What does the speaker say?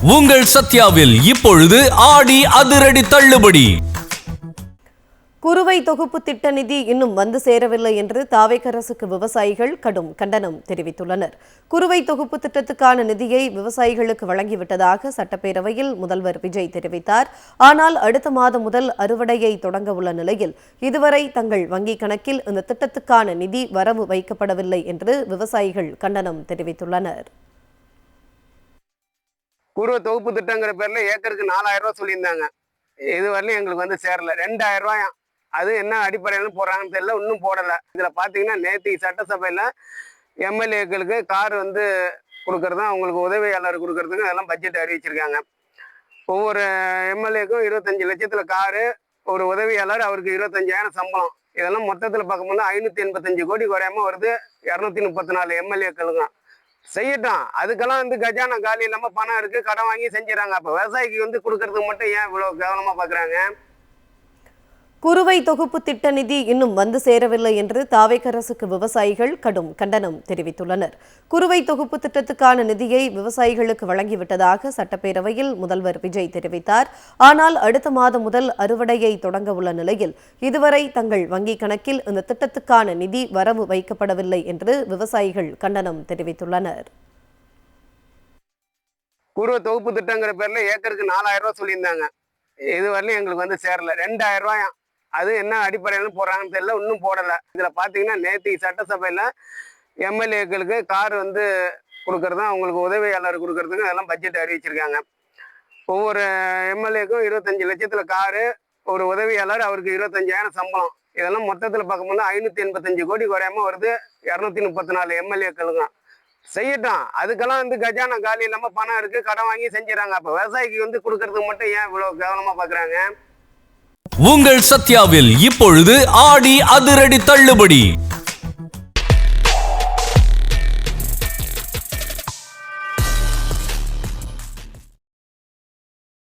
உங்கள் சத்யாவில் இப்பொழுது ஆடி அதிரடி தள்ளுபடி. குறுவை தொகுப்பு திட்ட நிதி இன்னும் வந்து சேரவில்லை என்று தாவேக அரசுக்கு விவசாயிகள் கடும் கண்டனம் தெரிவித்துள்ளனர். குறுவை தொகுப்பு திட்டத்துக்கான நிதியை விவசாயிகளுக்கு வழங்கிவிட்டதாக சட்டப்பேரவையில் முதல்வர் விஜய் தெரிவித்தார். ஆனால் அடுத்த மாதம் முதல் அறுவடையை தொடங்க உள்ள நிலையில் இதுவரை தங்கள் வங்கிக் கணக்கில் இந்த திட்டத்துக்கான நிதி வரவு வைக்கப்படவில்லை என்று விவசாயிகள் கண்டனம் தெரிவித்துள்ளனர். குறுவை தொகுப்பு திட்டங்கிற பேர்ல ஏக்கருக்கு 4000 ரூபாய் சொல்லியிருந்தாங்க. இதுவரையிலும் எங்களுக்கு வந்து சேரல. 2000 ரூபாயா. அது என்ன அடிப்படையில் போடுறாங்கன்னு தெரியல, இன்னும் போடலை. இதில் பார்த்தீங்கன்னா நேற்று சட்டசபையில் எம்எல்ஏக்களுக்கு கார் வந்து கொடுக்கறதும் அவங்களுக்கு உதவியாளர் கொடுக்கறதுக்கும் அதெல்லாம் பட்ஜெட் அறிவிச்சிருக்காங்க. ஒவ்வொரு எம்எல்ஏக்கும் 25 லட்சத்தில் காரு, ஒரு உதவியாளர் அவருக்கு 25,000 சம்பளம். இதெல்லாம் மொத்தத்தில் பார்க்கும்போது 585 கோடி குறையாம வருது. 234 எம்எல்ஏக்களுக்கும் செய்யட்டும். அதுக்கெல்லாம் வந்து கஜானா காலி இல்லாமல் பணம் இருக்கு, கடன் வாங்கி செஞ்சிடறாங்க. அப்போ விவசாயிக்கு வந்து கொடுக்கறதுக்கு மட்டும் ஏன் இவ்வளோ கவனமாக பார்க்குறாங்க? குறுவை தொகுப்பு திட்ட நிதி இன்னும் வந்து சேரவில்லை என்று தாவேக அரசுக்கு விவசாயிகள் கடும் கண்டனம் தெரிவித்துள்ளனர். குறுவை தொகுப்பு திட்டத்துக்கான நிதியை விவசாயிகளுக்கு வழங்கிவிட்டதாக சட்டப்பேரவையில் முதல்வர் விஜய் தெரிவித்தார். ஆனால் அடுத்த மாதம் முதல் அறுவடையை தொடங்க உள்ள நிலையில் இதுவரை தங்கள் வங்கிக் கணக்கில் இந்த திட்டத்துக்கான நிதி வரவு வைக்கப்படவில்லை என்று விவசாயிகள் கண்டனம் தெரிவித்துள்ளனர். குறுவை தொகுப்பு திட்டங்கிற பேர்ல ஏக்கருக்கு 4000 ரூபாய் சொல்லியிருந்தாங்க. இதுவரையிலும் எங்களுக்கு வந்து சேரல. 2000 ரூபாயா. அது என்ன அடிப்படையில் போடுறாங்கன்னு தெரியல, இன்னும் போடலை. இதில் பார்த்தீங்கன்னா நேற்று சட்டசபையில் எம்எல்ஏக்களுக்கு கார் வந்து கொடுக்கறதும் அவங்களுக்கு உதவியாளர் கொடுக்கறதுக்கும் அதெல்லாம் பட்ஜெட் அறிவிச்சிருக்காங்க. ஒவ்வொரு எம்எல்ஏக்கும் 25 லட்சத்தில் காரு, ஒரு உதவியாளர் அவருக்கு 25,000 சம்பளம். இதெல்லாம் மொத்தத்தில் பார்க்கும்போது 585 கோடி குறையாம வருது. 234 எம்எல்ஏக்களுக்கும் செய்யட்டும். அதுக்கெல்லாம் வந்து கஜானா காலி இல்லாமல் பணம் இருக்கு, கடன் வாங்கி செஞ்சிடறாங்க. அப்போ விவசாயிக்கு வந்து கொடுக்கறதுக்கு மட்டும் ஏன் இவ்வளோ கவனமாக பார்க்குறாங்க? உங்கள் சத்யாவில் இப்பொழுது ஆடி அதிரடி தள்ளுபடி.